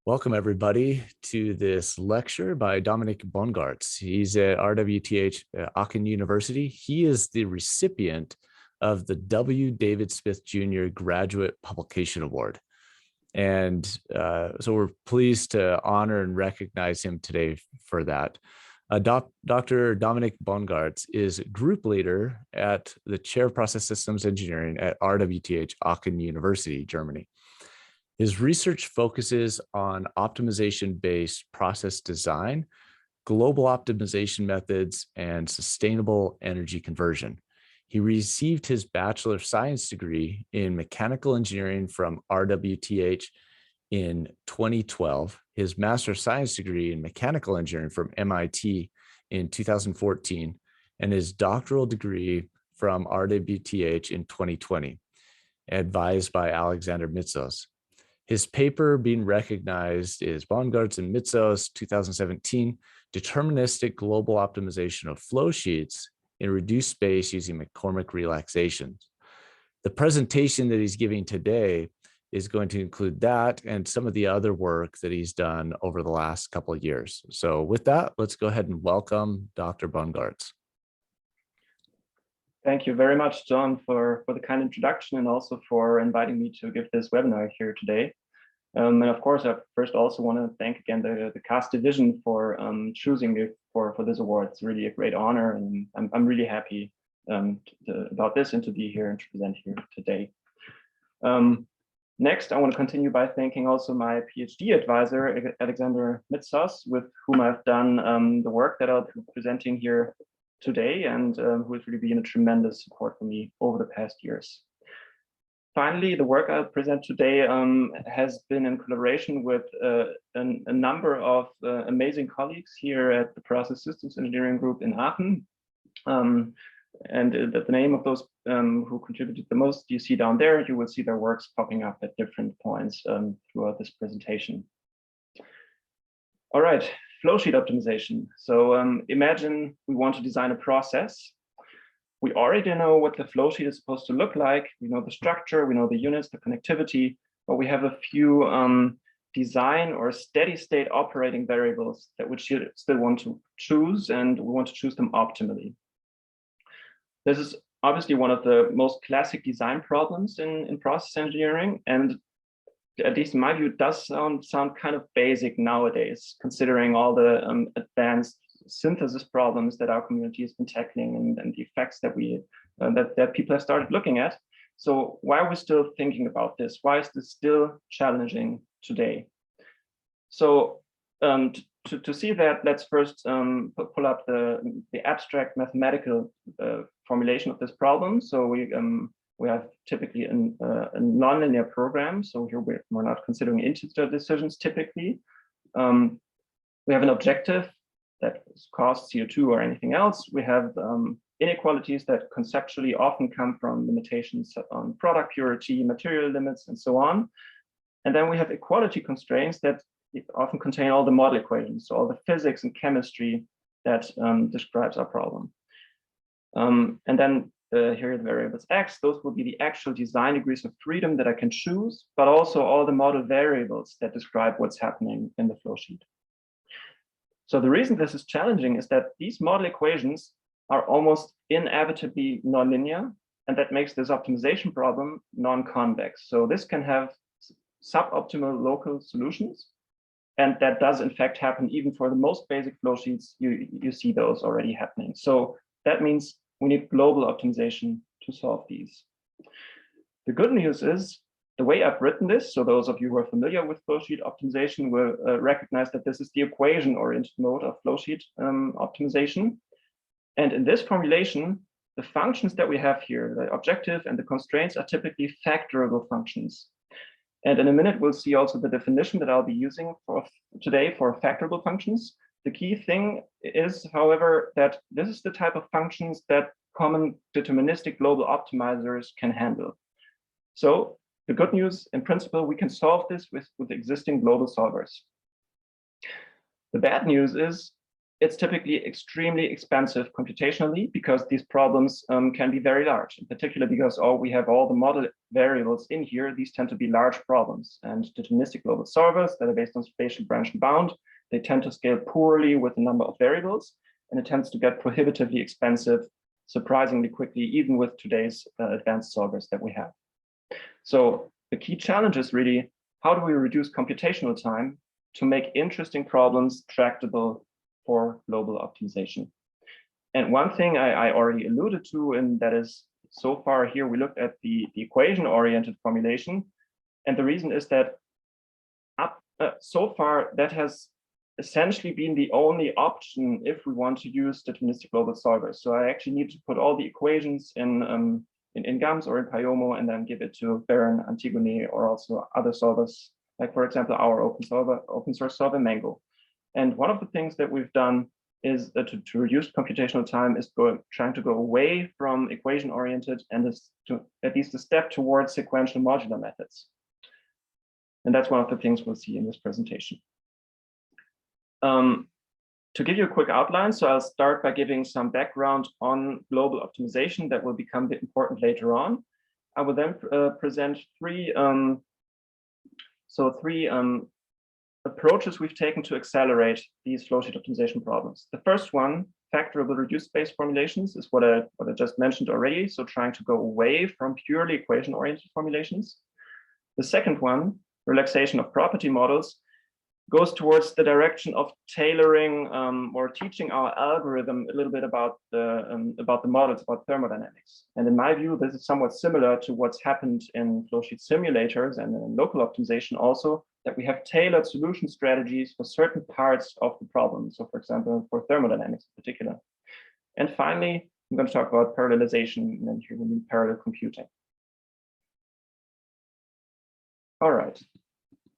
Welcome, everybody, to this lecture by Dominik Bongartz. He's at RWTH Aachen University. He is the recipient of the W. David Smith Jr. Graduate Publication Award. And so we're pleased to honor and recognize him today for that. Dr. Dominik Bongartz is group leader at the Chair of Process Systems Engineering at RWTH Aachen University, Germany. His research focuses on optimization-based process design, global optimization methods, and sustainable energy conversion. He received his Bachelor of Science degree in Mechanical Engineering from RWTH in 2012, his Master of Science degree in Mechanical Engineering from MIT in 2014, and his doctoral degree from RWTH in 2020, advised by Alexander Mitsos. His paper being recognized is Bongartz and Mitsos 2017, Deterministic Global Optimization of Flowsheets in ReducedBased using McCormick Relaxations. The presentation that he's giving today is going to include that and some of the other work that he's done over the last couple of years. So with that, let's go ahead and welcome Dr. Bongartz. Thank you very much, John, for the kind introduction and also for inviting me to give this webinar here today. And of course, I first also want to thank again the CAST division for choosing me for this award. It's really a great honor, and I'm really happy about this and to be here and to present here today. Next, I want to continue by thanking also my PhD advisor, Alexander Mitsos, with whom I've done the work that I'll be presenting here today, and who has really been a tremendous support for me over the past years. Finally, the work I'll present today has been in collaboration with a number of amazing colleagues here at the Process Systems Engineering Group in Aachen. And the name of those who contributed the most you see down there. You will see their works popping up at different points throughout this presentation. All right. Flowsheet optimization. So imagine we want to design a process. We already know what the flowsheet is supposed to look like. We know the structure, we know the units, the connectivity, but we have a few design or steady state operating variables that we still want to choose, and we want to choose them optimally. This is obviously one of the most classic design problems in process engineering, and at least in my view, it does sound kind of basic nowadays, considering all the advanced synthesis problems that our community has been tackling and the effects that that people have started looking at. So why are we still thinking about this? Why is this still challenging today? So to see that, let's first pull up the abstract mathematical formulation of this problem. So we have typically a nonlinear program. So here we're not considering integer decisions typically. We have an objective that costs CO2 or anything else. We have inequalities that conceptually often come from limitations on product purity, material limits, and so on. And then we have equality constraints that often contain all the model equations, so all the physics and chemistry that describes our problem. And then here are the variables X. Those will be the actual design degrees of freedom that I can choose, but also all the model variables that describe what's happening in the flow sheet. So the reason this is challenging is that these model equations are almost inevitably nonlinear, and that makes this optimization problem non-convex. So this can have suboptimal local solutions, and that does in fact happen even for the most basic flow sheets. You see those already happening. So that means we need global optimization to solve these. The good news is the way I've written this, so those of you who are familiar with flowsheet optimization will recognize that this is the equation-oriented mode of flowsheet optimization. And in this formulation, the functions that we have here, the objective and the constraints, are typically factorable functions. And in a minute, we'll see also the definition that I'll be using for today for factorable functions. The key thing is, however, that this is the type of functions that common deterministic global optimizers can handle. So the good news, in principle, we can solve this with existing global solvers. The bad news is it's typically extremely expensive computationally because these problems can be very large, in particular because we have all the model variables in here. These tend to be large problems, and deterministic global solvers that are based on spatial branch and bound, they tend to scale poorly with the number of variables, and it tends to get prohibitively expensive surprisingly quickly, even with today's advanced solvers that we have. So the key challenge is really, how do we reduce computational time to make interesting problems tractable for global optimization? And one thing I already alluded to, and that is, so far here we looked at the equation-oriented formulation, and the reason is that so far that has essentially been the only option if we want to use deterministic global solvers. So I actually need to put all the equations in GAMS or in Pyomo and then give it to Baron, Antigone, or also other solvers, like for example, our open source solver Mango. And one of the things that we've done is to reduce computational time is trying to go away from equation-oriented and at least a step towards sequential modular methods. And that's one of the things we'll see in this presentation. To give you a quick outline, so I'll start by giving some background on global optimization that will become important later on. I will then present three approaches we've taken to accelerate these flowsheet optimization problems. The first one, factorable reduced-based formulations, is what I just mentioned already, so trying to go away from purely equation-oriented formulations. The second one, relaxation of property models, goes towards the direction of tailoring or teaching our algorithm a little bit about the models, about thermodynamics. And in my view, this is somewhat similar to what's happened in flowsheet simulators and in local optimization also, that we have tailored solution strategies for certain parts of the problem. So for example, for thermodynamics in particular. And finally, I'm going to talk about parallelization, and then here we need parallel computing. All right.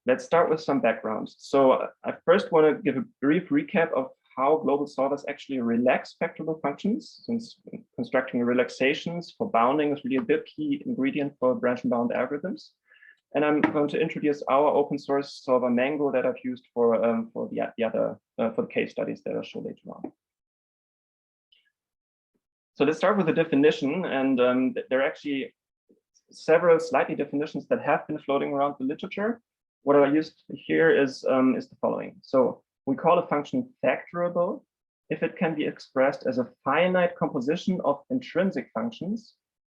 Let's start with some background. So I first want to give a brief recap of how global solvers actually relax factorable functions, since constructing relaxations for bounding is really a big key ingredient for branch and bound algorithms. And I'm going to introduce our open source solver Mango that I've used for the case studies that I'll show later on. So let's start with the definition, and there are actually several slightly definitions that have been floating around the literature. What I used here is the following. So we call a function factorable if it can be expressed as a finite composition of intrinsic functions,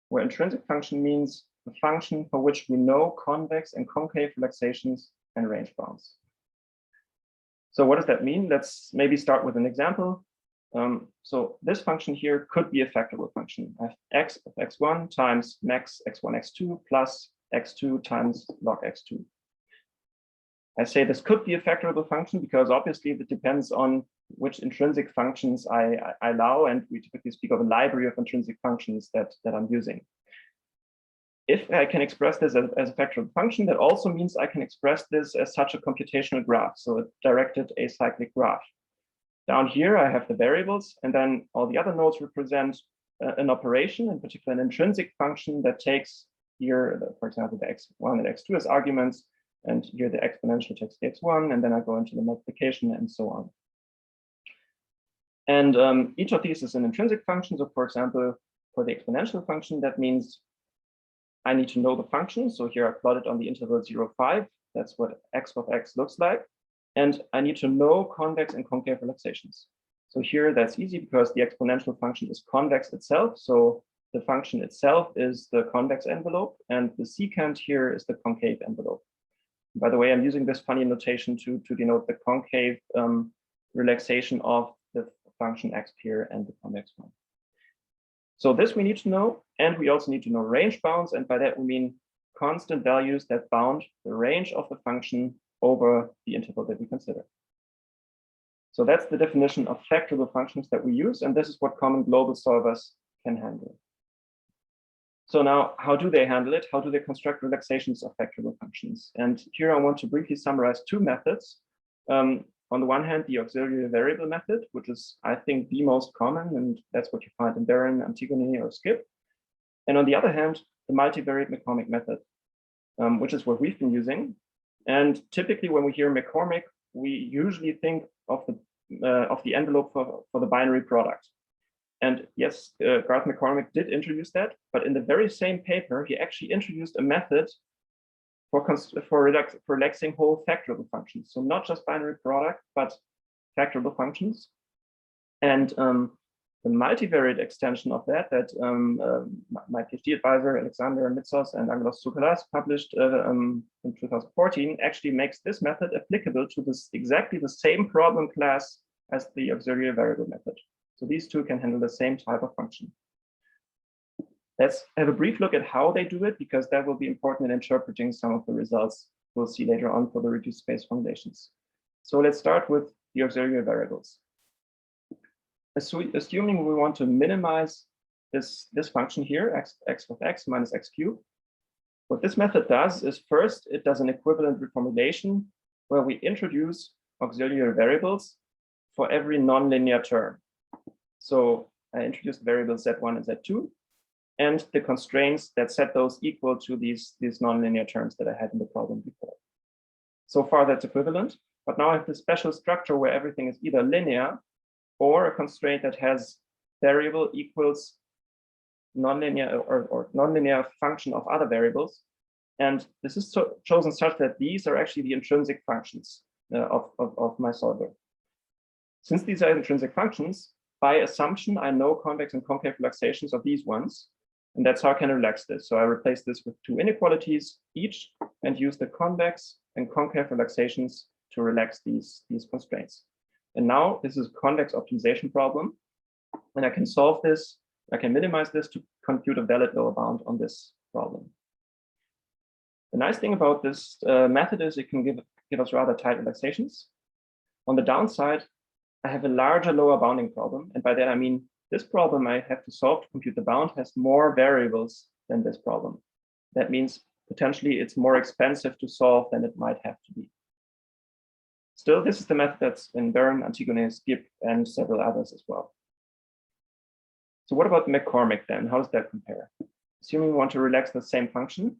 where intrinsic function means a function for which we know convex and concave relaxations and range bounds. So what does that mean? Let's maybe start with an example. So this function here could be a factorable function. I have x of x1 times max x1, x2 plus x2 times log x2. I say this could be a factorable function because obviously it depends on which intrinsic functions I allow, and we typically speak of a library of intrinsic functions that I'm using. If I can express this as a factorable function, that also means I can express this as such a computational graph, so a directed acyclic graph. Down here, I have the variables, and then all the other nodes represent an operation, in particular an intrinsic function that takes here, for example, the x1 and x2 as arguments, and here the exponential takes the x1, and then I go into the multiplication and so on. And each of these is an intrinsic function. So for example, for the exponential function, that means I need to know the function. So here I plotted on the interval 0, 5. That's what x of x looks like. And I need to know convex and concave relaxations. So here that's easy because the exponential function is convex itself. So the function itself is the convex envelope, and the secant here is the concave envelope. By the way, I'm using this funny notation to denote the concave relaxation of the function x here and the convex one. So this we need to know, and we also need to know range bounds, and by that we mean constant values that bound the range of the function over the interval that we consider. So that's the definition of factorable functions that we use, and this is what common global solvers can handle. So now, how do they handle it? How do they construct relaxations of factorable functions? And here I want to briefly summarize two methods. On the one hand, the auxiliary variable method, which is, I think, the most common, and that's what you find in Baron, Antigone, or Skip. And on the other hand, the multivariate McCormick method, which is what we've been using. And typically when we hear McCormick, we usually think of the the envelope for the binary product. And yes, Garth McCormick did introduce that, but in the very same paper, he actually introduced a method for relaxing whole factorable functions. So not just binary product, but factorable functions. And the multivariate extension of that my PhD advisor, Alexander Mitsos and Angelos Tsoukalas published in 2014 actually makes this method applicable to exactly the same problem class as the auxiliary variable method. So these two can handle the same type of function. Let's have a brief look at how they do it, because that will be important in interpreting some of the results we'll see later on for the reduced-based formulations. So let's start with the auxiliary variables. Assuming we want to minimize this function here, x of x minus x cubed, what this method does is first, it does an equivalent reformulation where we introduce auxiliary variables for every nonlinear term. So I introduced variables z1 and z2, and the constraints that set those equal to these nonlinear terms that I had in the problem before. So far, that's equivalent, but now I have this special structure where everything is either linear or a constraint that has variable equals nonlinear or nonlinear function of other variables. And this is chosen such that these are actually the intrinsic functions of my solver. Since these are intrinsic functions, by assumption, I know convex and concave relaxations of these ones. And that's how I can relax this. So I replace this with two inequalities each and use the convex and concave relaxations to relax these constraints. And now this is a convex optimization problem. And I can solve this, I can minimize this to compute a valid lower bound on this problem. The nice thing about this method is it can give us rather tight relaxations. On the downside, I have a larger lower bounding problem. And by that, I mean, this problem I have to solve to compute the bound has more variables than this problem. That means potentially it's more expensive to solve than it might have to be. Still, this is the method that's in Bern, Antigone, Skip, and several others as well. So what about McCormick then? How does that compare? Assuming we want to relax the same function,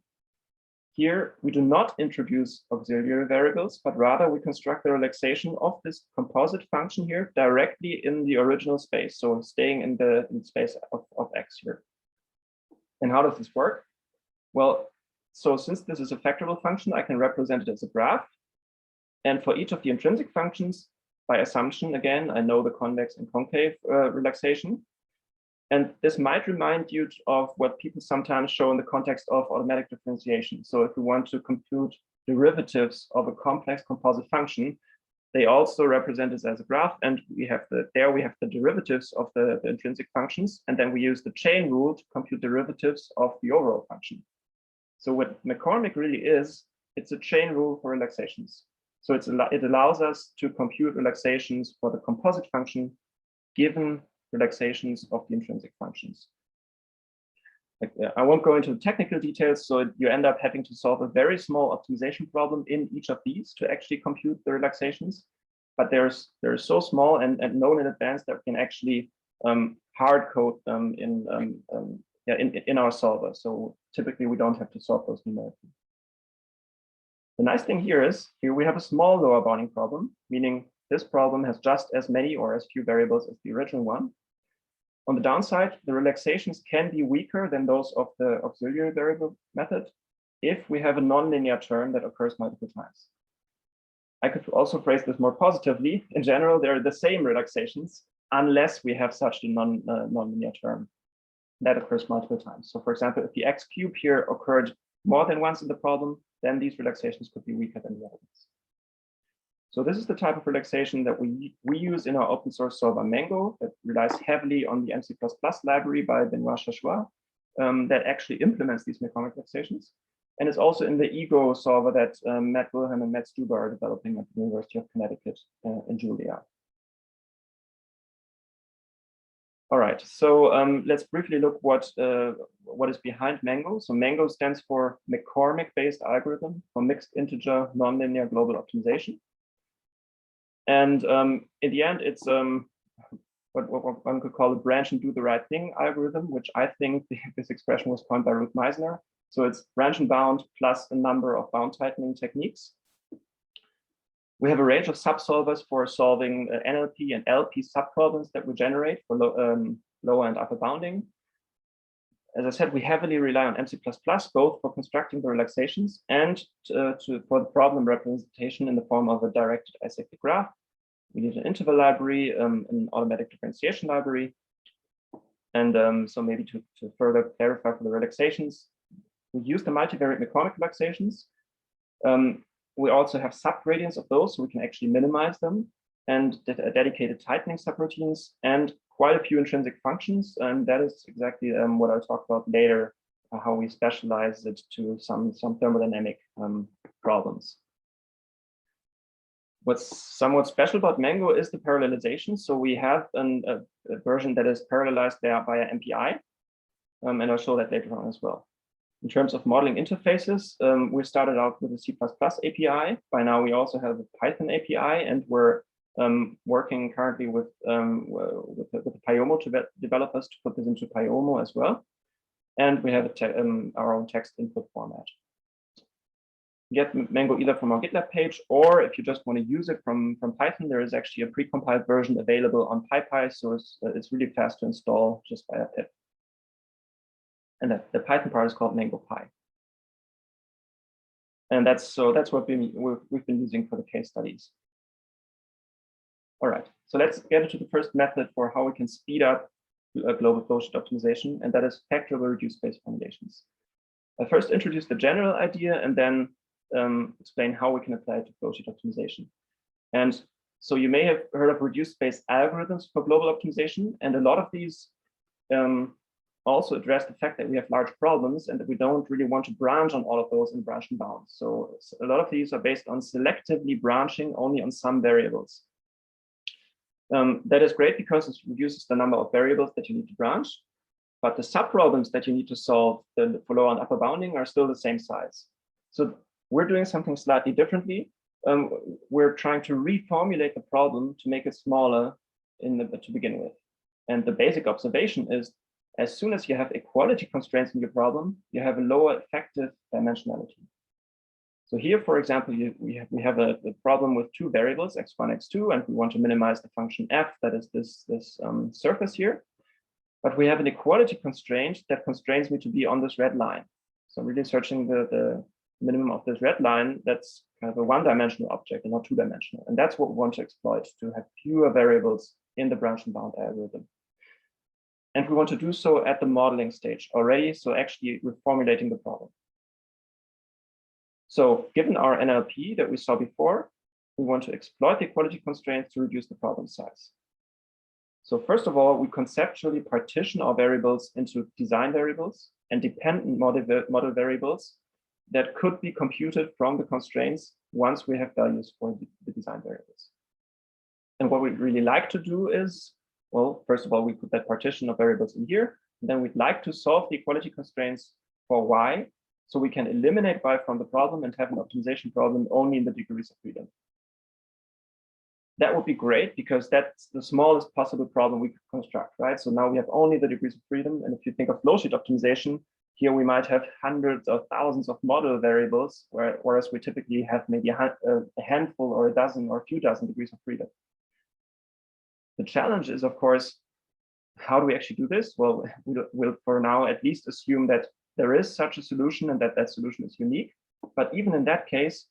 here we do not introduce auxiliary variables, but rather we construct the relaxation of this composite function here directly in the original space. So staying in the space of X here. And how does this work? Well, so since this is a factorable function, I can represent it as a graph. And for each of the intrinsic functions, by assumption, again, I know the convex and concave relaxation. And this might remind you of what people sometimes show in the context of automatic differentiation. So if we want to compute derivatives of a complex composite function, they also represent this as a graph. And we have the derivatives of the intrinsic functions. And then we use the chain rule to compute derivatives of the overall function. So what McCormick really is, it's a chain rule for relaxations. So it allows us to compute relaxations for the composite function given relaxations of the intrinsic functions. I won't go into technical details, so you end up having to solve a very small optimization problem in each of these to actually compute the relaxations. But they're so small and known in advance that we can actually hard code them in our solver. So typically we don't have to solve those numerically. The nice thing here is, here we have a small lower bounding problem, meaning this problem has just as many or as few variables as the original one. On the downside, the relaxations can be weaker than those of the auxiliary variable method if we have a nonlinear term that occurs multiple times. I could also phrase this more positively. In general, they're the same relaxations unless we have such a nonlinear term that occurs multiple times. So for example, if the x cube here occurred more than once in the problem, then these relaxations could be weaker than the other ones. So this is the type of relaxation that we use in our open source solver Mango that relies heavily on the M.Sc++ library by Benoit Chachua that actually implements these McCormick relaxations. And it's also in the Ego solver that Matt Wilhelm and Matt Stuber are developing at the University of Connecticut in Julia. All right, so let's briefly look what is behind Mango. So Mango stands for McCormick-based algorithm for mixed integer nonlinear global optimization. And in the end, it's what one could call a branch and do the right thing algorithm, which I think this expression was coined by Ruth Meisner. So it's branch and bound plus a number of bound tightening techniques. We have a range of subsolvers for solving NLP and LP subproblems that we generate for lower and upper bounding. As I said, we heavily rely on MC++, both for constructing the relaxations and for the problem representation in the form of a directed acyclic graph. We need an interval library, an automatic differentiation library. And so maybe to further clarify for the relaxations, we use the multivariate McCormick relaxations. We also have subgradients of those, so we can actually minimize them, and dedicated tightening subroutines, and quite a few intrinsic functions. And that is exactly what I'll talk about later, how we specialize it to some thermodynamic problems. What's somewhat special about Mango is the parallelization. So we have a version that is parallelized there via MPI, and I'll show that later on as well. In terms of modeling interfaces, we started out with a C++ API. By now, we also have a Python API, and we're working currently with the Pyomo developers to put this into Pyomo as well. And we have our own text input format. Get Mango either from our GitLab page, or if you just want to use it from Python, there is actually a precompiled version available on PyPy, so it's really fast to install just via pip. And the Python part is called MangoPy. And that's what we've been using for the case studies. All right, so let's get into the first method for how we can speed up global flowsheet optimization, and that is factorable reduced-based formulations. I'll first introduce the general idea and then explain how we can apply it to flowsheet optimization. And so you may have heard of reduced-based algorithms for global optimization, and a lot of these also address the fact that we have large problems and that we don't really want to branch on all of those in branch and bound. So a lot of these are based on selectively branching only on some variables. That is great because it reduces the number of variables that you need to branch, but the subproblems that you need to solve for lower and upper bounding are still the same size. So we're doing something slightly differently. We're trying to reformulate the problem to make it smaller to begin with. And the basic observation is, as soon as you have equality constraints in your problem, you have a lower effective dimensionality. So here, for example, we have a problem with two variables, x1, x2, and we want to minimize the function f, that is this surface here. But we have an equality constraint that constrains me to be on this red line. So I'm really searching the minimum of this red line that's kind of a one-dimensional object and not two-dimensional. And that's what we want to exploit, to have fewer variables in the branch and bound algorithm. And we want to do so at the modeling stage already, so actually reformulating the problem. So given our NLP that we saw before, we want to exploit the equality constraints to reduce the problem size. So first of all, we conceptually partition our variables into design variables and dependent model variables that could be computed from the constraints once we have values for the design variables. And what we'd really like to do is, well, first of all, we put that partition of variables in here, and then we'd like to solve the equality constraints for y, so we can eliminate y from the problem and have an optimization problem only in the degrees of freedom. That would be great because that's the smallest possible problem we could construct, right? So now we have only the degrees of freedom, and if you think of flowsheet optimization, here we might have hundreds or thousands of model variables, whereas we typically have maybe a handful or a dozen or a few dozen degrees of freedom. The challenge is, of course, how do we actually do this? Well, we'll for now at least assume that there is such a solution and that solution is unique. But even in that case,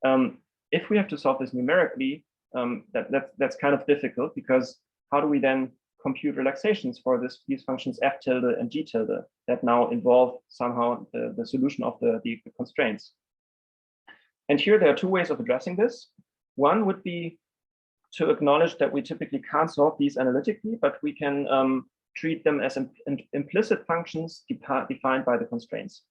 if we have to solve this numerically, that's kind of difficult, because how do we then compute relaxations for these functions f tilde and g tilde that now involve somehow the solution of the constraints? And here there are two ways of addressing this. One would be to acknowledge that we typically can't solve these analytically, but we can treat them as implicit functions defined by the constraints.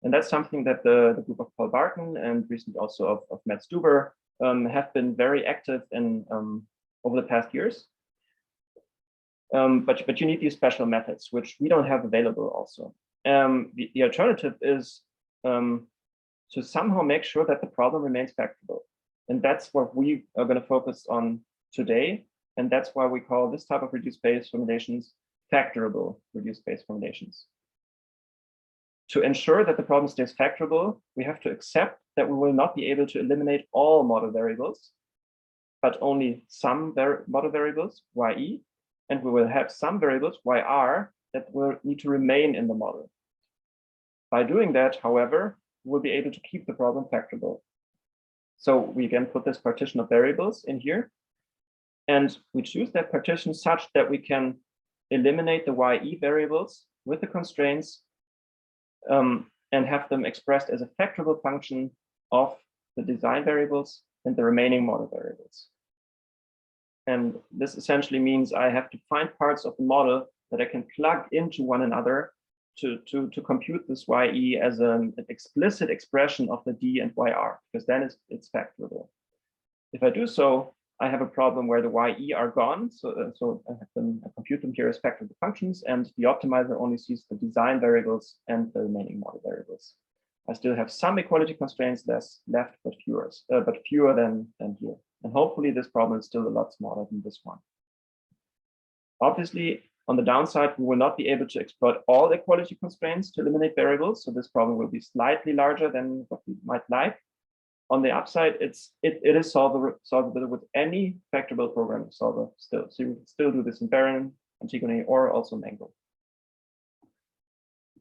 And that's something that the group of Paul Barton and recently also of Matt Stuber have been very active in over the past years. But you need these special methods, which we don't have available also. The alternative is to somehow make sure that the problem remains factorable. And that's what we are going to focus on today. And that's why we call this type of reduced-based formulations factorable reduced-based formulations. To ensure that the problem stays factorable, we have to accept that we will not be able to eliminate all model variables, but only some model variables, ye, and we will have some variables, yr, that will need to remain in the model. By doing that, however, we'll be able to keep the problem factorable. So we again put this partition of variables in here, and we choose that partition such that we can eliminate the ye variables with the constraints and have them expressed as a factorable function of the design variables and the remaining model variables. And this essentially means I have to find parts of the model that I can plug into one another to compute this ye as an explicit expression of the d and yr, because then it's factorable. If I do so, I have a problem where the ye are gone. So I compute them here as factorable functions, and the optimizer only sees the design variables and the remaining model variables. I still have some equality constraints left, but fewer than here. And hopefully this problem is still a lot smaller than this one. Obviously, on the downside, we will not be able to exploit all equality constraints to eliminate variables. So this problem will be slightly larger than what we might like. On the upside, it is solvable with any factorable program solver still. So you can still do this in Baron, Antigone, or also Mango.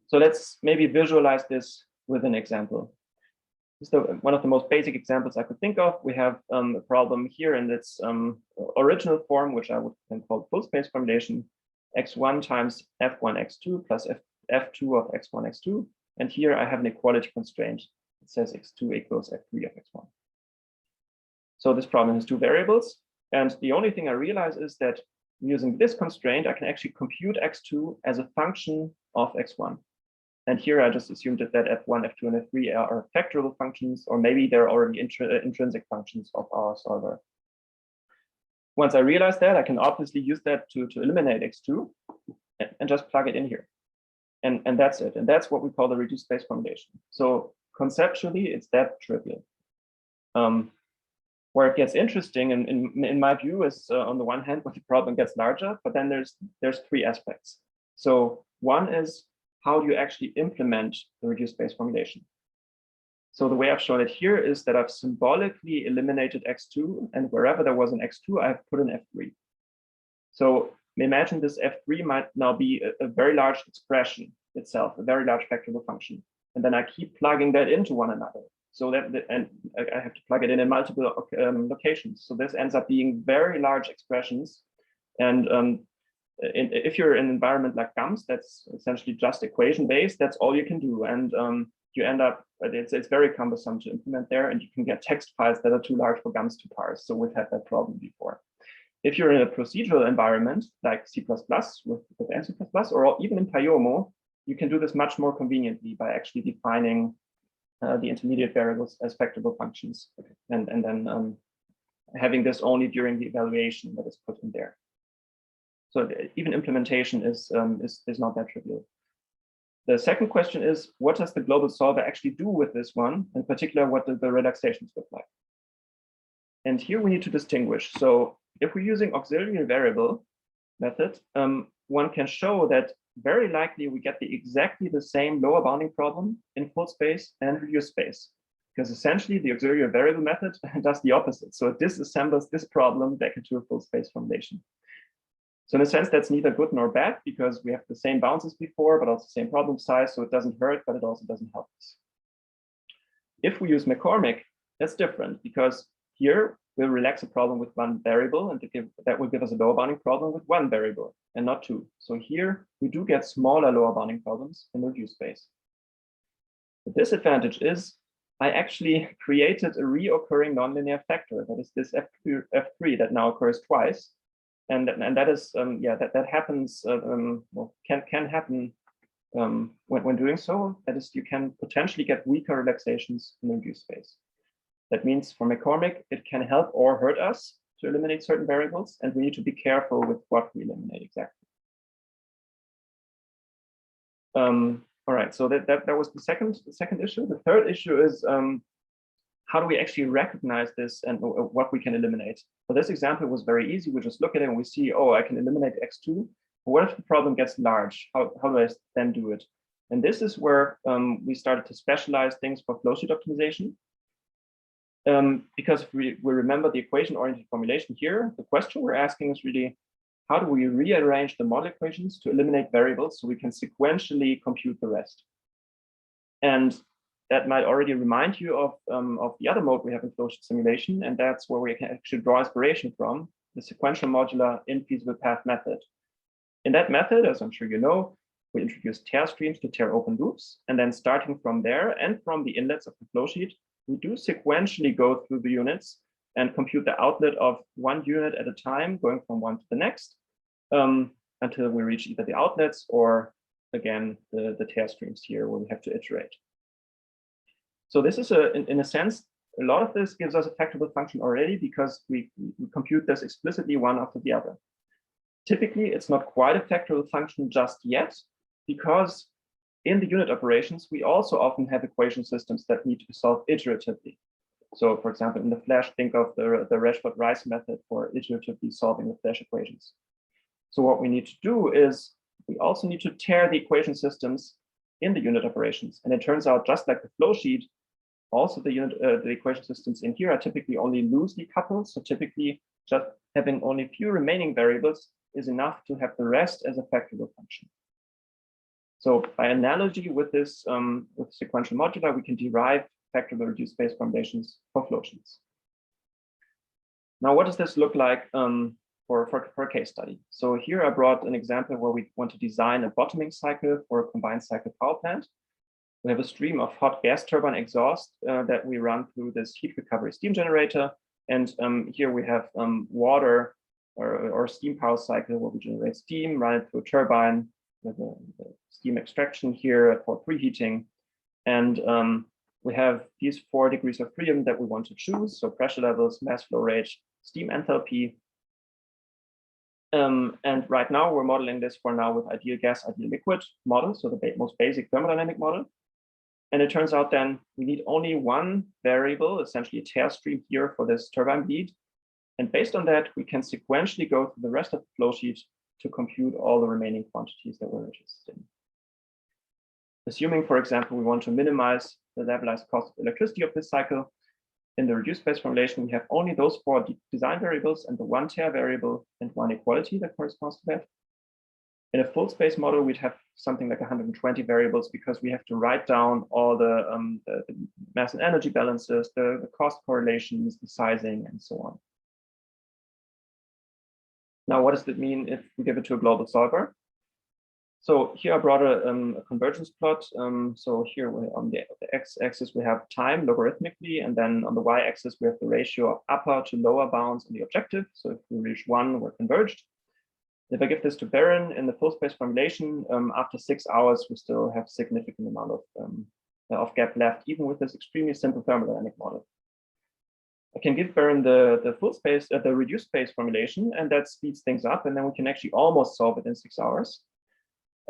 So let's maybe visualize this with an example. This is one of the most basic examples I could think of. We have a problem here in its original form, which I would then call full space formulation, x1 times f1 x2 plus f2 of x1 x2. And here I have an equality constraint. It says x2 equals f3 of x1. So this problem has two variables. And the only thing I realize is that using this constraint, I can actually compute x2 as a function of x1. And here I just assumed that f1, f2, and f3 are factorable functions, or maybe they're already intrinsic functions of our solver. Once I realize that, I can obviously use that to eliminate x2 and just plug it in here. And that's it. And that's what we call the reduced-based formulation. So conceptually, it's that trivial. Where it gets interesting, in my view, is on the one hand, when the problem gets larger, but then there's three aspects. So one is, how do you actually implement the reduced-based formulation? So the way I've shown it here is that I've symbolically eliminated x2, and wherever there was an x2, I've put an f3. So imagine this f3 might now be a very large expression itself, a very large factorable function. And then I keep plugging that into one another. So and I have to plug it in multiple locations. So this ends up being very large expressions. And if you're in an environment like GUMS, that's essentially just equation-based, that's all you can do. And you end up, it's very cumbersome to implement there, and you can get text files that are too large for GUMS to parse. So we've had that problem before. If you're in a procedural environment like C++ with M+C++, or even in Pyomo, you can do this much more conveniently by actually defining the intermediate variables as factorable functions, and then having this only during the evaluation that is put in there. So even implementation is not that trivial. The second question is, what does the global solver actually do with this one? In particular, what do the relaxations look like? And here we need to distinguish. So if we're using auxiliary variable method, one can show that very likely we get exactly the same lower bounding problem in full space and reduced space, because essentially the auxiliary variable method does the opposite. So it disassembles this problem back into a full space formulation. So in a sense, that's neither good nor bad, because we have the same bounds as before, but also the same problem size. So it doesn't hurt, but it also doesn't help us. If we use McCormick, that's different, because here we'll relax a problem with one variable, and that will give us a lower bounding problem with one variable and not two. So here we do get smaller lower bounding problems in the reduced space. The disadvantage is I actually created a reoccurring nonlinear factor, that is this F3 that now occurs twice. And that is, that happens, well, can happen when doing so. That is, you can potentially get weaker relaxations in the reduced space. That means for McCormick, it can help or hurt us to eliminate certain variables, and we need to be careful with what we eliminate exactly. All right, so that was the second issue. The third issue is how do we actually recognize this and what we can eliminate? For this example, it was very easy. We just look at it and we see, oh, I can eliminate x2. But what if the problem gets large? How do I then do it? And this is where we started to specialize things for flowsheet optimization. Because if we remember the equation-oriented formulation here, the question we're asking is really, how do we rearrange the model equations to eliminate variables so we can sequentially compute the rest? And that might already remind you of the other mode we have in flowsheet simulation, and that's where we can actually draw inspiration from, the sequential modular infeasible path method. In that method, as I'm sure you know, we introduce tear streams to tear open loops, and then starting from there and from the inlets of the flowsheet, we do sequentially go through the units and compute the outlet of one unit at a time, going from one to the next, until we reach either the outlets or, again, the tear streams here where we have to iterate. So this is, in a sense, a lot of this gives us a factorable function already because we compute this explicitly one after the other. Typically, it's not quite a factorable function just yet, because in the unit operations, we also often have equation systems that need to be solved iteratively. So, for example, in the Flash, think of the Rashford-Rice method for iteratively solving the Flash equations. So what we need to do is we also need to tear the equation systems in the unit operations. And it turns out, just like the flow sheet, also the equation systems in here are typically only loosely coupled. So typically, just having only few remaining variables is enough to have the rest as a factorable function. So by analogy with this, with sequential modular, we can derive factorable reduced-based formulations for flow sheets. Now, what does this look like for a case study? So here I brought an example where we want to design a bottoming cycle for a combined cycle power plant. We have a stream of hot gas turbine exhaust that we run through this heat recovery steam generator. And here we have water or steam power cycle where we generate steam, run it through a turbine with the steam extraction here for preheating. And we have these 4 degrees of freedom that we want to choose. So pressure levels, mass flow rate, steam enthalpy. And right now we're modeling this for now with ideal gas, ideal liquid model. So the most basic thermodynamic model. And it turns out then we need only one variable, essentially a tear stream here for this turbine bleed. And based on that, we can sequentially go through the rest of the flow sheet to compute all the remaining quantities that we're interested in. Assuming, for example, we want to minimize the levelized cost of electricity of this cycle, in the reduced-based formulation, we have only those 4 design variables and the one tear variable and one equality that corresponds to that. In a full space model, we'd have something like 120 variables because we have to write down all the mass and energy balances, the cost correlations, the sizing, and so on. Now, what does that mean if we give it to a global solver? So here I brought a convergence plot. So here on the x-axis, we have time logarithmically, and then on the y-axis, we have the ratio of upper to lower bounds on the objective. So if we reach 1, we're converged. If I give this to Baron in the full space formulation, after 6 hours, we still have significant amount of gap left, even with this extremely simple thermodynamic model. I can give Baron the full space, the reduced space formulation, and that speeds things up, and then we can actually almost solve it in 6 hours.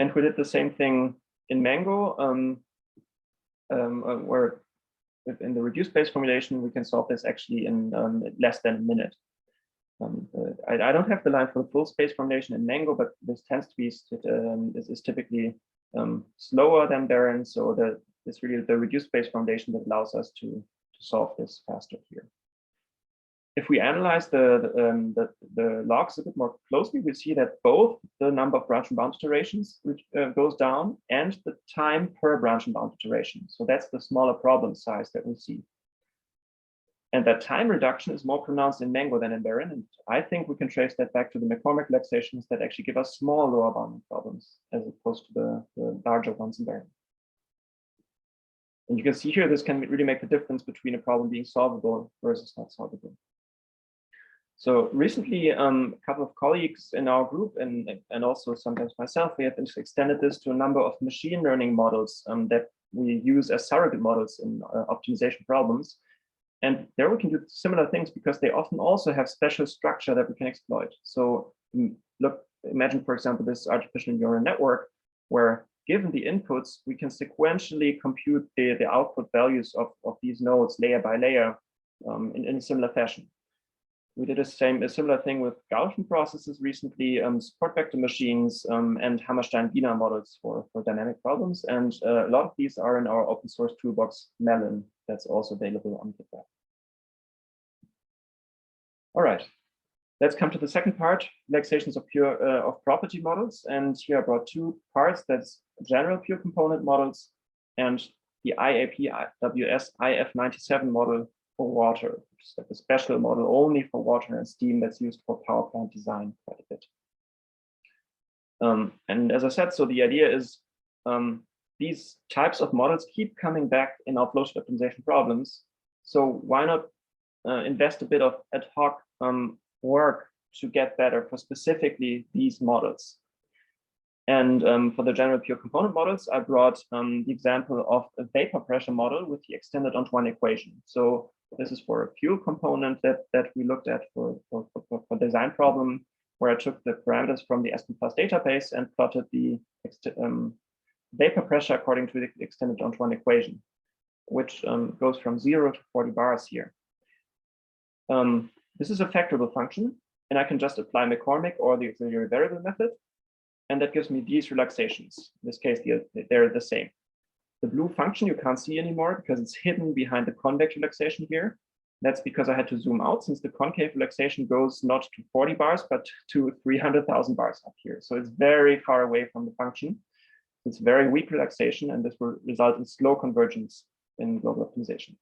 And we did the same thing in Mango, where in the reduced space formulation, we can solve this actually in less than a minute. I don't have the line for the full space formulation in Mango, but this tends to be is typically slower than Baron. So it's really the reduced space formulation that allows us to solve this faster here. If we analyze the logs a bit more closely, we see that both the number of branch and bound iterations goes down and the time per branch and bound iteration. So that's the smaller problem size that we see. And that time reduction is more pronounced in Mango than in Baron. And I think we can trace that back to the McCormick relaxations that actually give us small lower bounding problems as opposed to the larger ones in Baron. And you can see here, this can really make the difference between a problem being solvable versus not solvable. So recently, a couple of colleagues in our group and also sometimes myself, we have extended this to a number of machine learning models that we use as surrogate models in optimization problems. And there we can do similar things because they often also have special structure that we can exploit. So imagine, for example, this artificial neural network where given the inputs, we can sequentially compute the output values of these nodes layer by layer in a similar fashion. We did a similar thing with Gaussian processes recently, support vector machines, and Hammerstein-Wiener models for dynamic problems. And a lot of these are in our open source toolbox, Melon, that's also available on GitLab. All right, let's come to the second part, relaxations of property models. And here I brought two parts, that's general pure component models and the IAPWS IF97 model for water, which is like a special model only for water and steam that's used for power plant design quite a bit. And as I said, so the idea is these types of models keep coming back in our flowsheet optimization problems. So why not invest a bit of ad hoc work to get better for specifically these models? And for the general pure component models, I brought the example of a vapor pressure model with the extended onto one equation. So this is for a fuel component that we looked at for design problem, where I took the parameters from the Aspen Plus database and plotted the vapor pressure according to the extended onto one equation, which goes from 0 to 40 bars here. This is a factorable function, and I can just apply McCormick or the auxiliary variable method, and that gives me these relaxations. In this case, they're the same. The blue function you can't see anymore because it's hidden behind the convex relaxation here. That's because I had to zoom out, since the concave relaxation goes not to 40 bars, but to 300,000 bars up here. So it's very far away from the function. It's very weak relaxation, and this will result in slow convergence in global optimization.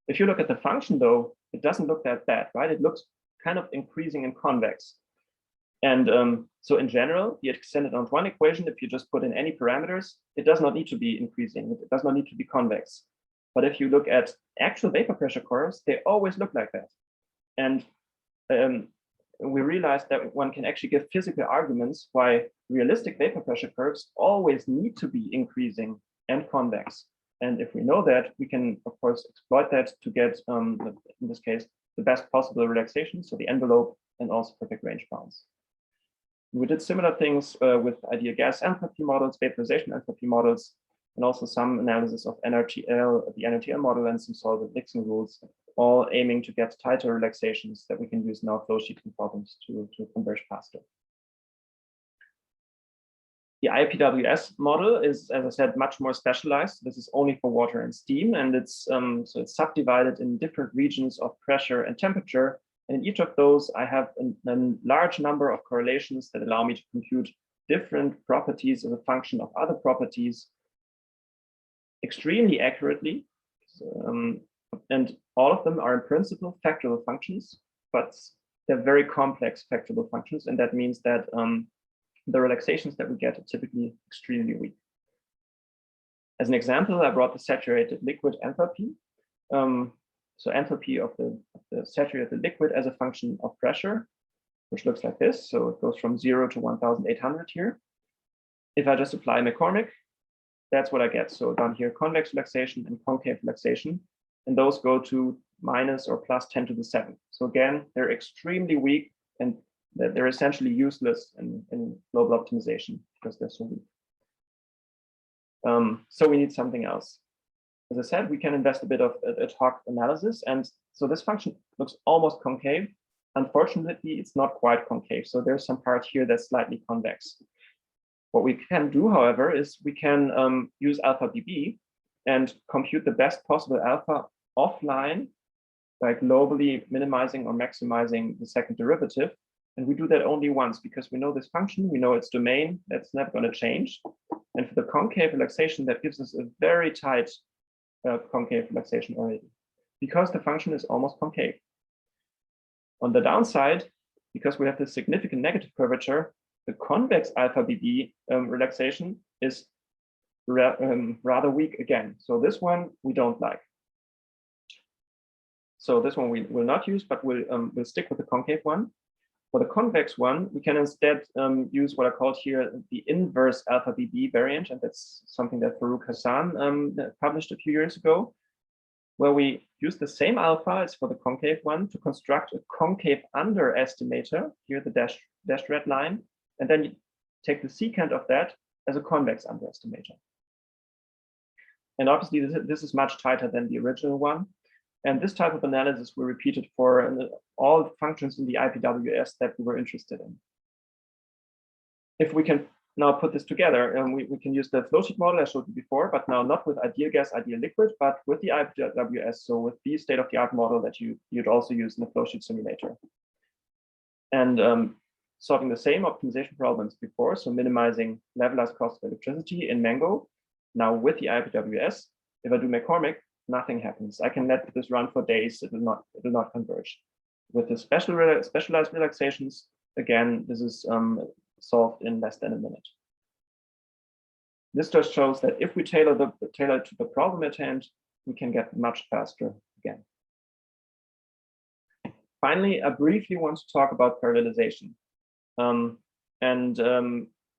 If you look at the function, though, it doesn't look that bad, right? It looks kind of increasing in convex. And so in general, the extended onto one equation, if you just put in any parameters, it does not need to be increasing. It does not need to be convex. But if you look at actual vapor pressure curves, they always look like that. And we realized that one can actually give physical arguments why realistic vapor pressure curves always need to be increasing and convex. And if we know that, we can, of course, exploit that to get, in this case, the best possible relaxation, so the envelope and also perfect range bounds. We did similar things with ideal gas enthalpy models, vaporization enthalpy models, and also some analysis of NRTL, the NRTL model, and some solvent mixing rules, all aiming to get tighter relaxations that we can use in our flow sheeting problems to converge faster. The IPWS model is, as I said, much more specialized. This is only for water and steam, and it's so it's subdivided in different regions of pressure and temperature. And in each of those, I have a large number of correlations that allow me to compute different properties as a function of other properties extremely accurately. And all of them are in principle factorable functions, but they're very complex factorable functions. And that means that the relaxations that we get are typically extremely weak. As an example, I brought the saturated liquid enthalpy. So enthalpy of the saturated liquid as a function of pressure, which looks like this. So it goes from 0 to 1,800 here. If I just apply McCormick, that's what I get. So down here, convex relaxation and concave relaxation, and those go to minus or plus 10 to the 7. So again, they're extremely weak, and they're essentially useless in global optimization because they're so weak. So we need something else. As I said, we can invest a bit of ad hoc analysis. And so this function looks almost concave. Unfortunately, it's not quite concave. So there's some part here that's slightly convex. What we can do, however, is we can use alpha BB and compute the best possible alpha offline by globally minimizing or maximizing the second derivative. And we do that only once because we know this function, we know its domain, that's never going to change. And for the concave relaxation, that gives us a very tight concave relaxation already, because the function is almost concave. On the downside, because we have this significant negative curvature, the convex alpha BB relaxation is rather weak again. So this one we don't like. So this one we will not use, but we'll stick with the concave one. For the convex one, we can instead use what I called here the inverse alpha BB variant, and that's something that Farouk Hassan published a few years ago, where we use the same alpha as for the concave one to construct a concave underestimator, here the dashed red line, and then you take the secant of that as a convex underestimator. And obviously this is much tighter than the original one. And this type of analysis we repeated for all functions in the IPWS that we were interested in. If we can now put this together, and we can use the flowsheet model I showed you before, but now not with ideal gas, ideal liquid, but with the IPWS, so with the state-of-the-art model that you'd also use in the flowsheet simulator. And solving the same optimization problems before, so minimizing levelized cost of electricity in Mango. Now with the IPWS, if I do McCormick, nothing happens. I can let this run for days, it will not converge. With the specialized relaxations, again, this is solved in less than a minute. This just shows that if we tailor to the problem at hand, we can get much faster again. Finally, I briefly want to talk about parallelization.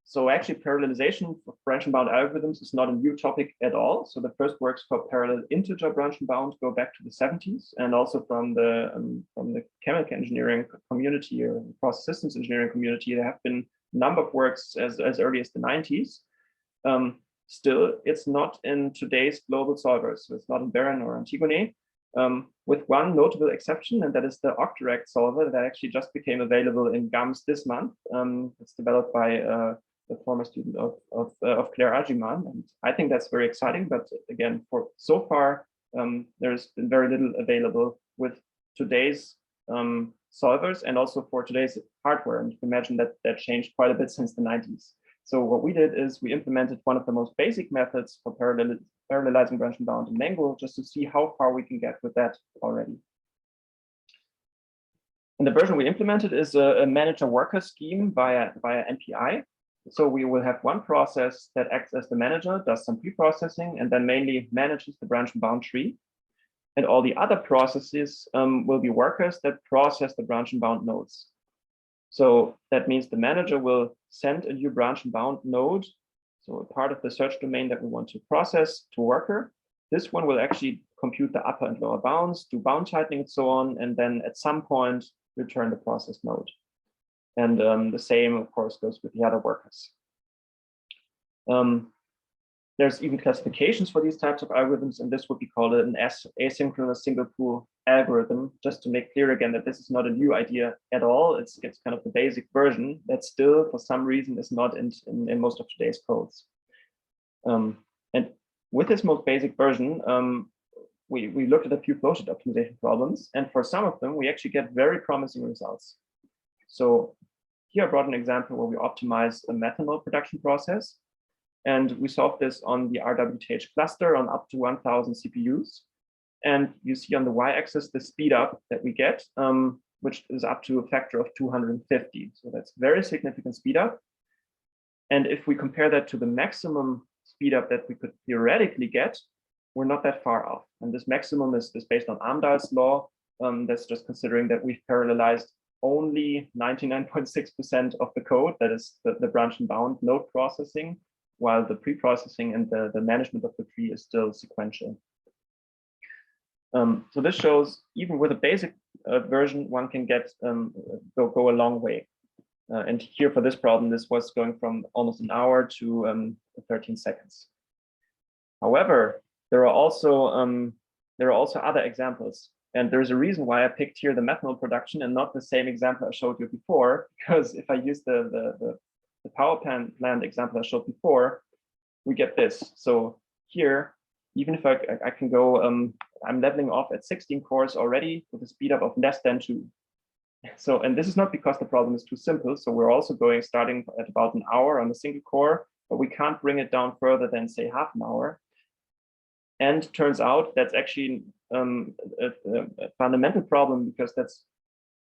So actually parallelization for branch and bound algorithms is not a new topic at all. So the first works for parallel integer branch and bound go back to the 70s, and also from the chemical engineering community or process systems engineering community, there have been a number of works as early as the 90s. Still, it's not in today's global solvers. So it's not in Baron or Antigone, with one notable exception, and that is the Octaract solver that actually just became available in GAMS this month. It's developed by the former student of Claire Agiman, and I think that's very exciting. But again, for so far, there's been very little available with today's solvers, and also for today's hardware. And you can imagine that that changed quite a bit since the 90s. So what we did is we implemented one of the most basic methods for parallelizing branch and bound in Mango, just to see how far we can get with that already. And the version we implemented is a manager worker scheme via NPI. So we will have one process that acts as the manager, does some pre-processing, and then mainly manages the branch and bound tree. And all the other processes will be workers that process the branch and bound nodes. So that means the manager will send a new branch and bound node, so a part of the search domain that we want to process, to worker. This one will actually compute the upper and lower bounds, do bound tightening and so on, and then at some point return the process node. And the same, of course, goes with the other workers. There's even classifications for these types of algorithms, and this would be called an asynchronous single pool algorithm, just to make clear again that this is not a new idea at all. It's kind of the basic version that still, for some reason, is not in most of today's codes. And with this most basic version, we looked at a few flowsheet optimization problems, and for some of them, we actually get very promising results. So here I brought an example where we optimize a methanol production process. And we solved this on the RWTH cluster on up to 1,000 CPUs. And you see on the y-axis the speed up that we get, which is up to a factor of 250. So that's very significant speed up. And if we compare that to the maximum speed up that we could theoretically get, we're not that far off. And this maximum is based on Amdahl's law. That's just considering that we've parallelized only 99.6% of the code, that is the branch and bound node processing, while the pre-processing and the management of the tree is still sequential. So this shows even with a basic version, one can get go a long way. And here for this problem, this was going from almost an hour to 13 seconds. However, there are also other examples. And there's a reason why I picked here the methanol production and not the same example I showed you before, because if I use the power plant example I showed before, we get this. So here, even if I can go, I'm leveling off at 16 cores already with a speed up of less than 2. So, and this is not because the problem is too simple. So we're also starting at about an hour on a single core, but we can't bring it down further than say half an hour. And turns out that's actually a fundamental problem, because that's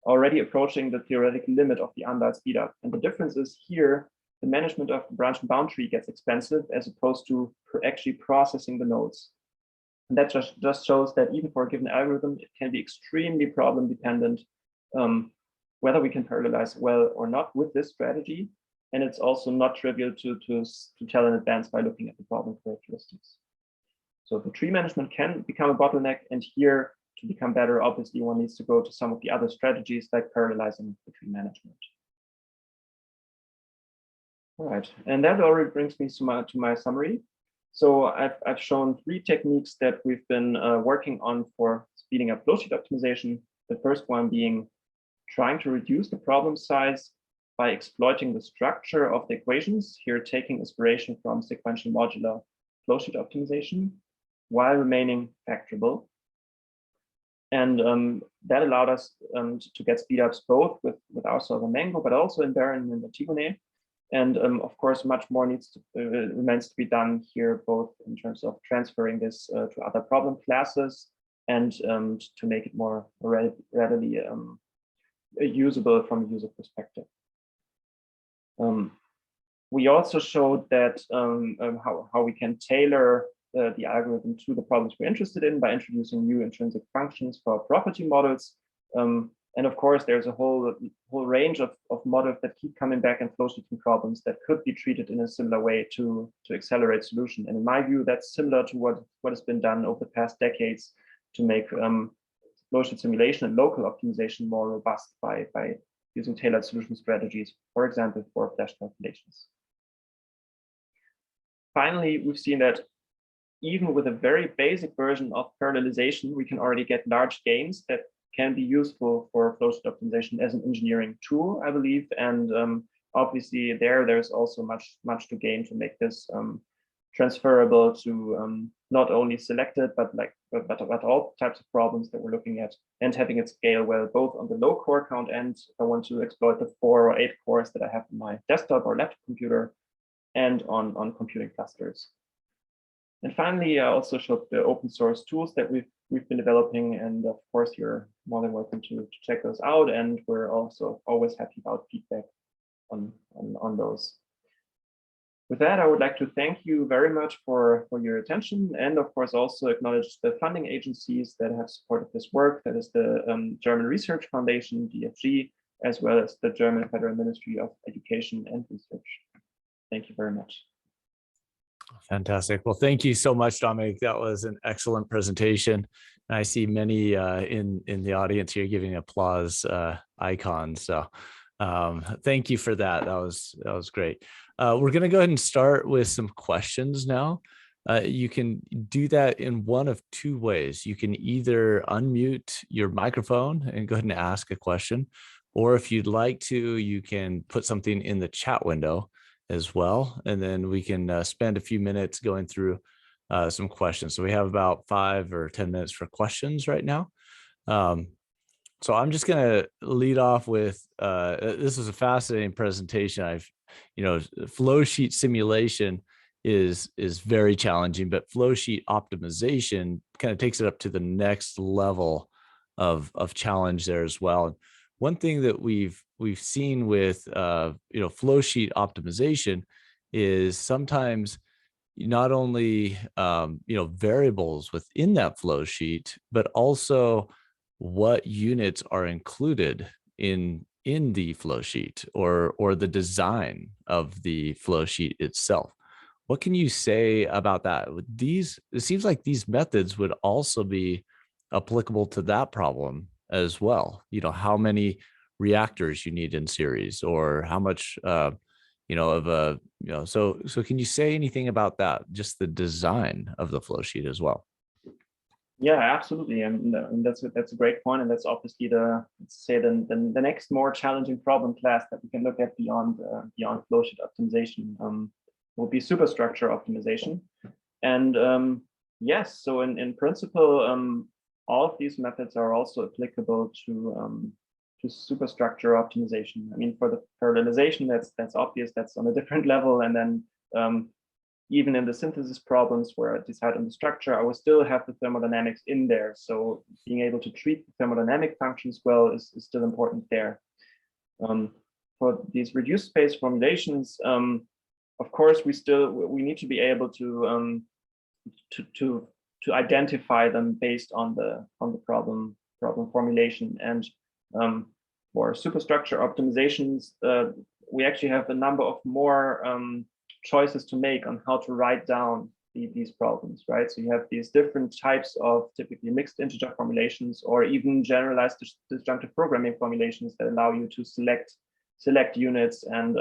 already approaching the theoretical limit of the Amdahl speed up. And the difference is here, the management of the branch and bound tree gets expensive as opposed to actually processing the nodes. And that just shows that even for a given algorithm, it can be extremely problem dependent, whether we can parallelize well or not with this strategy. And it's also not trivial to tell in advance by looking at the problem characteristics. So the tree management can become a bottleneck, and here to become better, obviously one needs to go to some of the other strategies like parallelizing the tree management. All right, and that already brings me to my summary. So I've shown 3 techniques that we've been working on for speeding up flowsheet optimization. The first one being trying to reduce the problem size by exploiting the structure of the equations, here taking inspiration from sequential modular flowsheet optimization, while remaining factorable. And that allowed us to get speedups both with our solver Mango, but also in Baron and Antigone. And of course, much more remains to be done here, both in terms of transferring this to other problem classes and to make it more readily usable from a user perspective. We also showed that how we can tailor the algorithm to the problems we're interested in by introducing new intrinsic functions for property models. And of course, there's a whole range of models that keep coming back in flowsheeting problems that could be treated in a similar way to accelerate solution. And in my view, that's similar to what has been done over the past decades to make flowsheet simulation and local optimization more robust by using tailored solution strategies, for example, for flash calculations. Finally, we've seen that even with a very basic version of parallelization, we can already get large gains that can be useful for flowsheet optimization as an engineering tool, I believe. And obviously there's also much to gain to make this transferable to not only selected, but all types of problems that we're looking at, and having it scale well, both on the low core count and if I want to exploit the 4 or 8 cores that I have in my desktop or laptop computer, and on computing clusters. And finally, I also showed the open source tools that we've been developing, and of course, you're more than welcome to check those out. And we're also always happy about feedback on those. With that, I would like to thank you very much for your attention, and of course also acknowledge the funding agencies that have supported this work. That is the German Research Foundation, DFG, as well as the German Federal Ministry of Education and Research. Thank you very much. Fantastic. Well, thank you so much, Dominik. That was an excellent presentation. I see many in the audience here giving applause icons. So thank you for that. That was great. We're going to go ahead and start with some questions now. You can do that in one of two ways. You can either unmute your microphone and go ahead and ask a question, or if you'd like to, you can put something in the chat window as well, and then we can spend a few minutes going through some questions. So we have about 5 or 10 minutes for questions right now. So I'm just going to lead off with this is a fascinating presentation. Flow sheet simulation is very challenging, but flow sheet optimization kind of takes it up to the next level of challenge there as well. One thing that we've seen with flow sheet optimization is sometimes not only variables within that flow sheet, but also what units are included in the flow sheet or the design of the flow sheet itself. What can you say about that? With these, it seems like these methods would also be applicable to that problem as well. How many reactors you need in series, or how much so can you say anything about that, just the design of the flow sheet as well? Yeah, absolutely. And that's a great point, and that's obviously the next more challenging problem class that we can look at beyond flow sheet optimization will be superstructure optimization. And yes, so in principle, all of these methods are also applicable to superstructure optimization. I mean, for the parallelization, that's obvious. That's on a different level. And then even in the synthesis problems where I decide on the structure, I will still have the thermodynamics in there. So being able to treat the thermodynamic functions well is still important there. For these reduced-based formulations, of course, we need to be able to identify them based on the problem formulation. And for superstructure optimizations, we actually have a number of more choices to make on how to write down these problems, right? So you have these different types of typically mixed integer formulations, or even generalized disjunctive programming formulations that allow you to select units and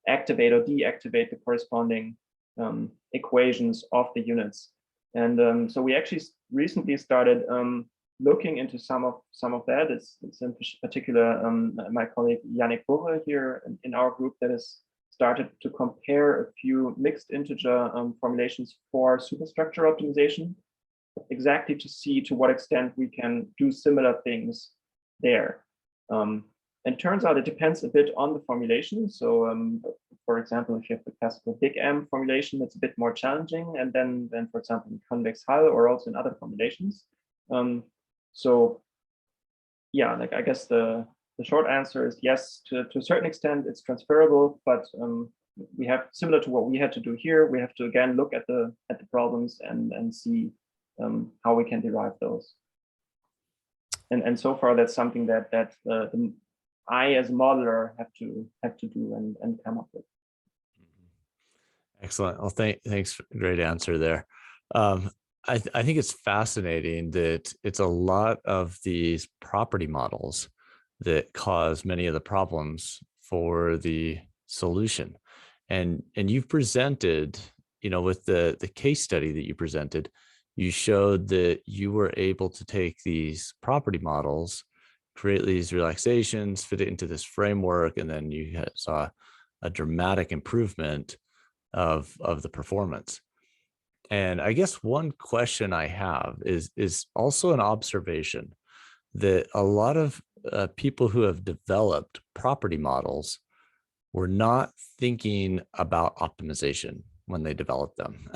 activate or deactivate the corresponding equations of the units. And so we actually recently started looking into some of that. It's in particular my colleague Yannick Burre here in our group that has started to compare a few mixed integer formulations for superstructure optimization, exactly to see to what extent we can do similar things there. And turns out it depends a bit on the formulation. So for example, if you have the classical big M formulation, it's a bit more challenging. And then for example, in convex hull or also in other formulations. So yeah, like I guess the short answer is yes, to a certain extent it's transferable, but we have, similar to what we had to do here, we have to again look at the problems and see how we can derive those. And so far that's something that I as a modeler have to do and come up with. Excellent. Well, thanks. Great answer there. I think it's fascinating that it's a lot of these property models that cause many of the problems for the solution. And you've presented, with the case study that you presented, you showed that you were able to take these property models, create these relaxations, fit it into this framework, and then you saw a dramatic improvement of the performance. And I guess one question I have is also an observation that a lot of people who have developed property models were not thinking about optimization when they developed them.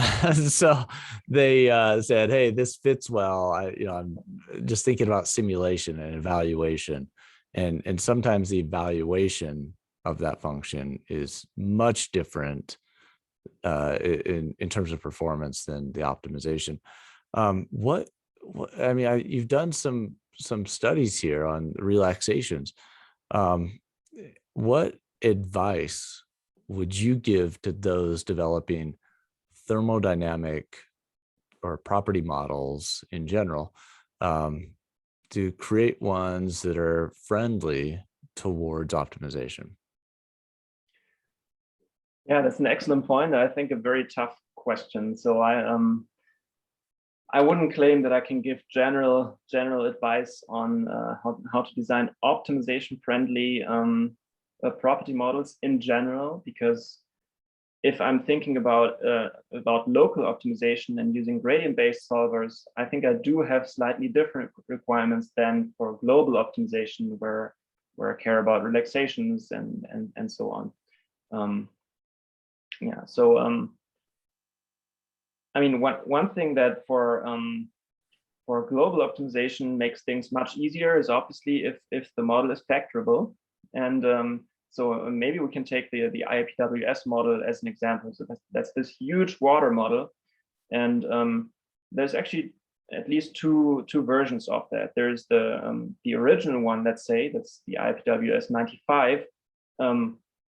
So they said, hey, this fits well. I'm just thinking about simulation and evaluation. And sometimes the evaluation of that function is much different in terms of performance than the optimization. You've done some studies here on relaxations. What advice would you give to those developing thermodynamic or property models in general to create ones that are friendly towards optimization? Yeah, that's an excellent point. I think a very tough question. So I wouldn't claim that I can give general advice on how to design optimization friendly property models in general, because if I'm thinking about local optimization and using gradient-based solvers, I think I do have slightly different requirements than for global optimization, where I care about relaxations and so on. Yeah, so I mean, one thing that for global optimization makes things much easier is obviously if the model is factorable. And so maybe we can take the IAPWS model as an example. So that's this huge water model, and there's actually at least two versions of that. There's the original one, let's say, that's the IAPWS 95.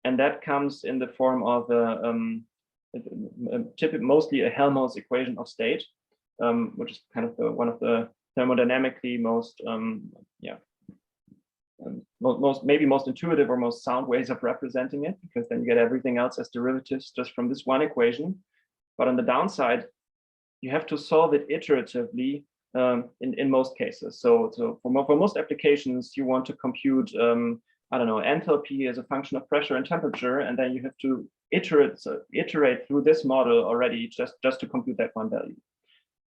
And that comes in the form of mostly a Helmholtz equation of state, which is kind of one of the thermodynamically most intuitive or most sound ways of representing it, because then you get everything else as derivatives just from this one equation. But on the downside, you have to solve it iteratively in most cases. So for most applications, you want to compute I don't know, enthalpy as a function of pressure and temperature, and then you have to iterate through this model already just to compute that one value.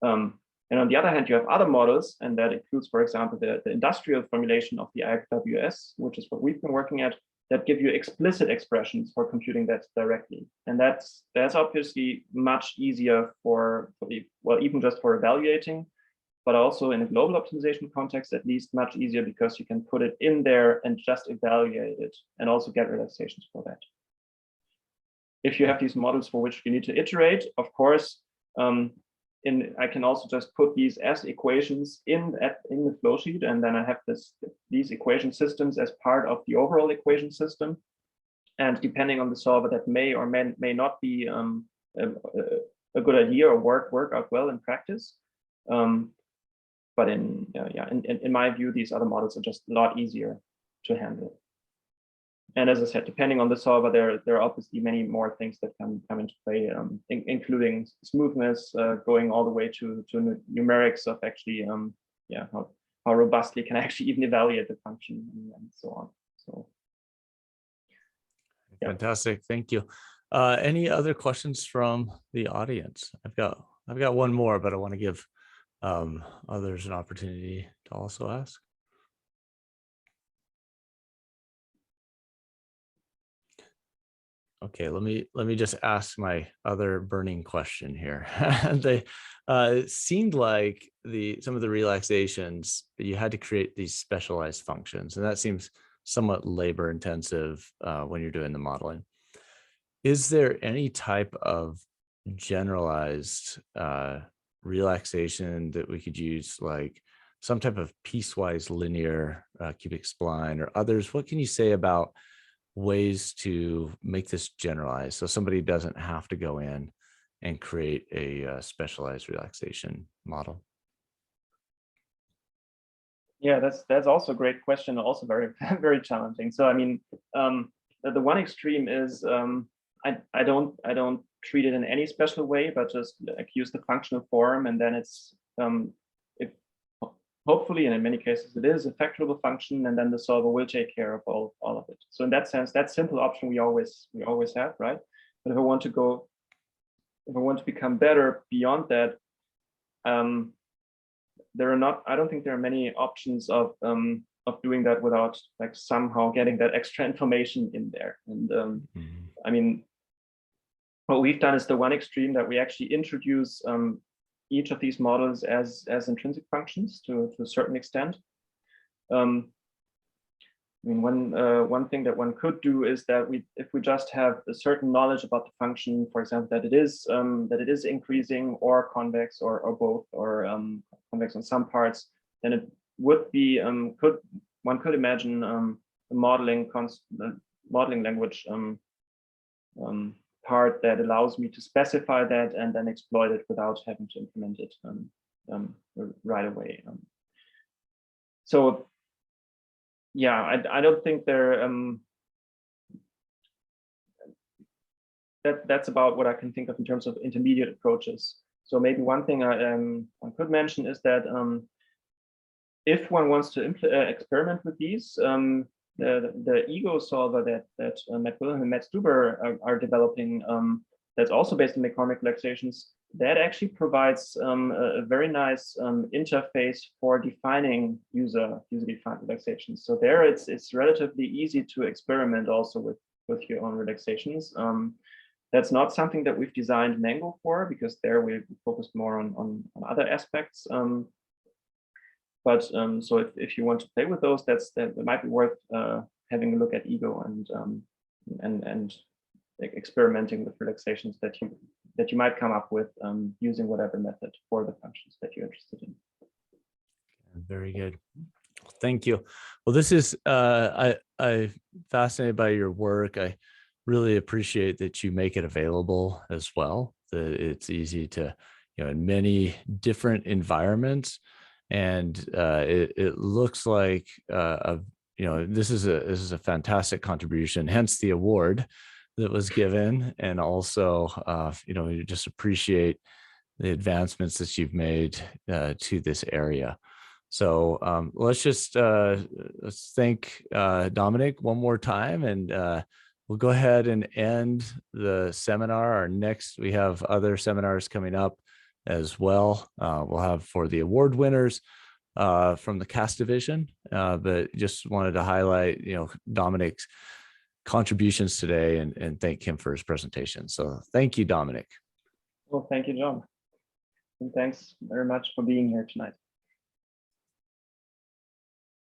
And on the other hand, you have other models, and that includes, for example, the industrial formulation of the IAPWS, which is what we've been working at, that give you explicit expressions for computing that directly. And that's obviously much easier even just for evaluating, but also in a global optimization context, at least much easier, because you can put it in there and just evaluate it and also get relaxations for that. If you have these models for which you need to iterate, of course, I can also just put these as equations in the flow sheet, and then I have these equation systems as part of the overall equation system. And depending on the solver, that may or may not be a good idea or work out well in practice. But in my view, these other models are just a lot easier to handle. And as I said, depending on the solver, there are obviously many more things that come into play, including smoothness, going all the way to numerics of actually yeah, how robustly can I actually even evaluate the function and so on. So yeah. Fantastic, thank you. Any other questions from the audience? I've got one more, but I want to give others an opportunity to also ask. Okay, let me just ask my other burning question here. It seemed like some of the relaxations, you had to create these specialized functions, and that seems somewhat labor intensive when you're doing the modeling. Is there any type of generalized relaxation that we could use, like some type of piecewise linear cubic spline or others? What can you say about ways to make this generalized so somebody doesn't have to go in and create a specialized relaxation model? Yeah, that's also a great question, also very very challenging. So I mean, the one extreme is I don't treat it in any special way, but just like use the functional form, and then it's if hopefully, and in many cases it is a factorable function, and then the solver will take care of all of it. So in that sense, that simple option we always have, right? But if I want to become better beyond that, I don't think there are many options of doing that without like somehow getting that extra information in there. And I mean, what we've done is the one extreme that we actually introduce each of these models as intrinsic functions to a certain extent. I mean, one thing that one could do is that if we just have a certain knowledge about the function, for example, that it is increasing or convex or both, or convex on some parts, then it would be one could imagine a modeling language part that allows me to specify that and then exploit it without having to implement it right away. So yeah, I don't think there that's about what I can think of in terms of intermediate approaches. So maybe one thing I could mention is that if one wants to experiment with these, the ego solver that Matt Wilhelm and Matt Stuber are developing, that's also based on McCormick relaxations, that actually provides a very nice interface for defining user-defined relaxations. So there, it's relatively easy to experiment also with your own relaxations. That's not something that we've designed Mango for, because there we focused more on other aspects. But so if you want to play with those, that might be worth having a look at ego and experimenting with relaxations that you might come up with using whatever method for the functions that you're interested in. Very good. Thank you. Well, this is I'm fascinated by your work. I really appreciate that you make it available as well. That it's easy to, in many different environments, and it looks like this is a fantastic contribution. Hence the award that was given, and also we just appreciate the advancements that you've made to this area. So let's thank Dominik one more time, and we'll go ahead and end the seminar. We have other seminars coming up as well. We'll have for the award winners from the CAST division, but just wanted to highlight Dominik's contributions today and thank him for his presentation. So thank you, Dominik. Well, thank you, John. And thanks very much for being here tonight.